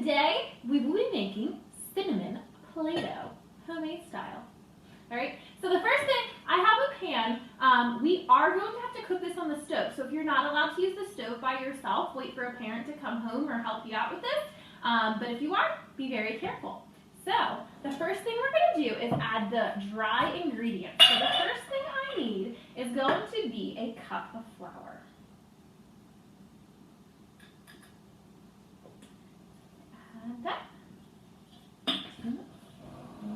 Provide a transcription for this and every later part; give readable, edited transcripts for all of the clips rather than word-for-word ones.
today we will be making cinnamon Play-Doh, homemade style. All right, so the first thing, I have a pan. We are going to have to cook this on the stove. So if you're not allowed to use the stove by yourself, wait for a parent to come home or help you out with this. But if you are, be very careful. So the first thing we're going to do is add the dry ingredients. So the first thing I need is going to be a cup of flour. Add that to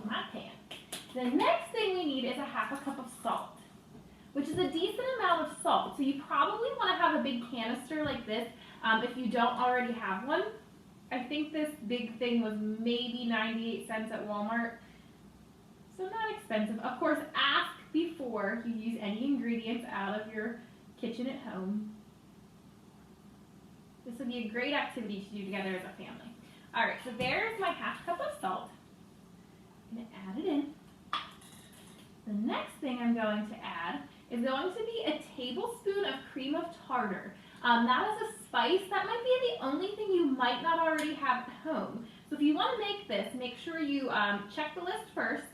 my pan. The next thing we need is a half a cup of salt, which is a decent amount of salt. So you probably want to have a big canister like this if you don't already have one. I think this big thing was maybe 98 cents at Walmart, so not expensive. Of course, ask before you use any ingredients out of your kitchen at home. This would be a great activity to do together as a family. All right, so there's my half cup of salt. I'm going to add it in. The next thing I'm going to add is going to be a tablespoon of cream of tartar. That is a spice that might be the only thing you might not already have at home. So if you want to make this, make sure you check the list first.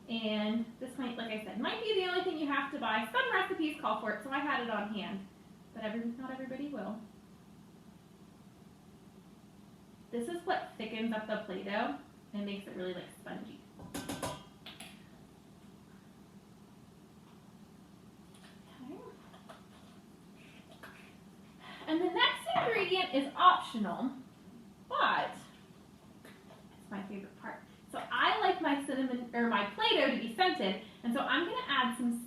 And this might, like I said, might be the only thing you have to buy. Some recipes call for it, so I had it on hand. But not everybody will. This is what thickens up the Play-Doh and makes it really like spongy. And the next ingredient is optional, but it's my favorite part. So I like my my Play-Doh to be scented, and so I'm going to add some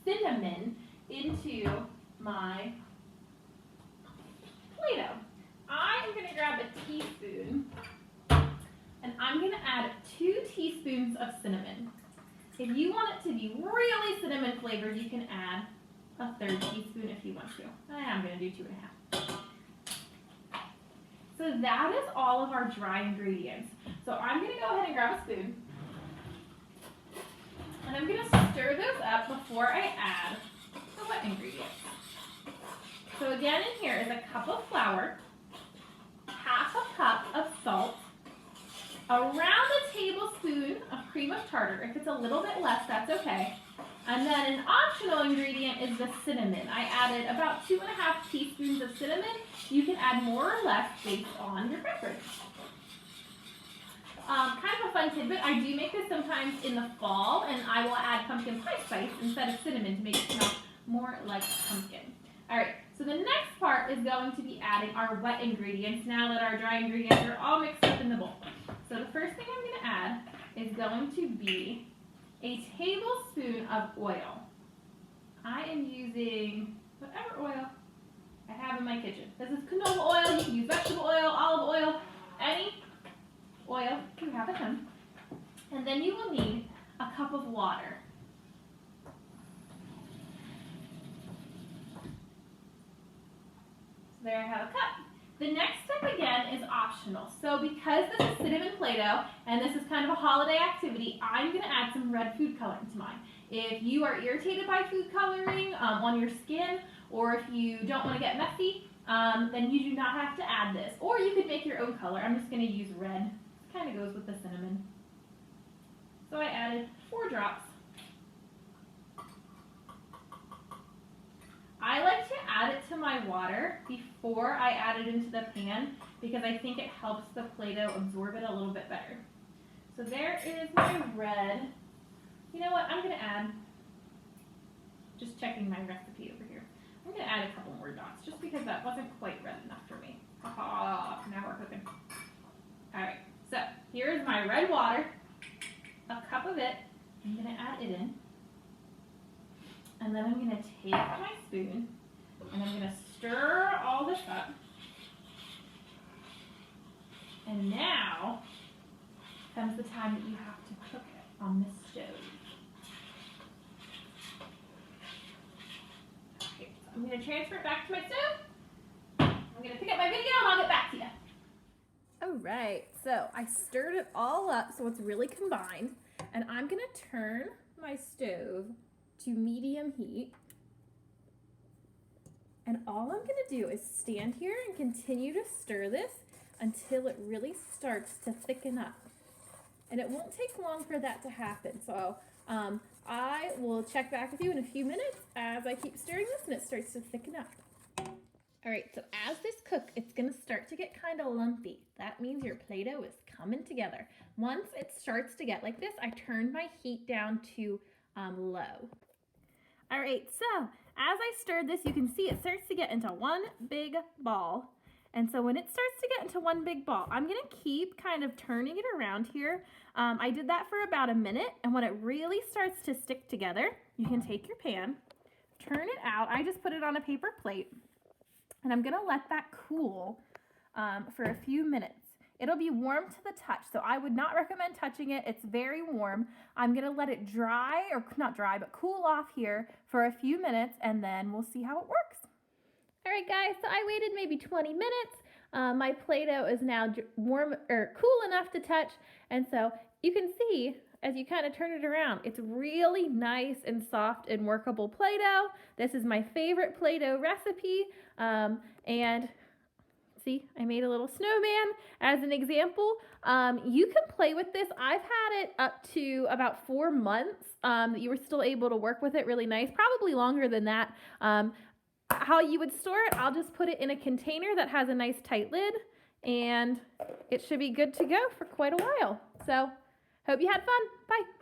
cinnamon into my Play-Doh. I am going to grab a teaspoon, and I'm going to add 2 teaspoons of cinnamon. If you want it to be really cinnamon flavored, you can add a 1/3 teaspoon if you want to. I'm going to do 2 1/2. So that is all of our dry ingredients. So I'm going to go ahead and grab a spoon. And I'm going to stir those up before I add the wet ingredients. So again, in here is a cup of flour, half a cup of salt, around a tablespoon of cream of tartar. If it's a little bit less, that's okay. And then an optional ingredient is the cinnamon. I added about 2 1/2 teaspoons of cinnamon. You can add more or less based on your preference. Kind of a fun tidbit, I do make this sometimes in the fall, and I will add pumpkin pie spice instead of cinnamon to make it smell more like pumpkin. All right, so the next part is going to be adding our wet ingredients now that our dry ingredients are all mixed up in the bowl. So the first thing I'm going to add is going to be a tablespoon of oil. I am using whatever oil I have in my kitchen. This is canola oil. You can use vegetable oil, olive oil, any oil you have at home. And then you will need a cup of water. So there I have a cup. The next step again is optional. So because this is cinnamon Play-Doh and this is kind of a holiday activity, I'm going to add some red food coloring to mine. If you are irritated by food coloring on your skin, or if you don't want to get messy, then you do not have to add this. Or you could make your own color. I'm just going to use red. It kind of goes with the cinnamon. So I added 4 drops. I like to add it to my water before I add it into the pan because I think it helps the Play-Doh absorb it a little bit better. So there is my red. You know what? I'm going to add, just checking my recipe over here, I'm going to add a couple more dots just because that wasn't quite red enough for me. Now we're cooking. All right, so here's my red water, a cup of it. I'm going to add it in. And then I'm going to take my spoon and I'm going to stir all this up. And now comes the time that you have to cook it on this stove. Okay, so I'm going to transfer it back to my stove. I'm going to pick up my video and I'll get back to you. All right, so I stirred it all up so it's really combined. And I'm going to turn my stove to medium heat. And all I'm going to do is stand here and continue to stir this until it really starts to thicken up. And it won't take long for that to happen. So I will check back with you in a few minutes as I keep stirring this and it starts to thicken up. All right, so as this cooks, it's gonna start to get kind of lumpy. That means your Play-Doh is coming together. Once it starts to get like this, I turn my heat down to low. All right, so as I stirred this, you can see it starts to get into one big ball. And so when it starts to get into one big ball, I'm gonna keep kind of turning it around here. I did that for about a minute, and when it really starts to stick together, you can take your pan, turn it out. I just put it on a paper plate, and I'm gonna let that cool for a few minutes. It'll be warm to the touch, so I would not recommend touching it. It's very warm. I'm gonna let it dry, or not dry, but cool off here for a few minutes, and then we'll see how it works. All right, guys, so I waited maybe 20 minutes. My Play-Doh is now warm or cool enough to touch, and so you can see as you kind of turn it around, it's really nice and soft and workable Play-Doh. This is my favorite Play-Doh recipe, and see, I made a little snowman as an example. You can play with this. I've had it up to about 4 months that you were still able to work with it really nice, probably longer than that. How you would store it, I'll just put it in a container that has a nice tight lid, and it should be good to go for quite a while. So, hope you had fun. Bye.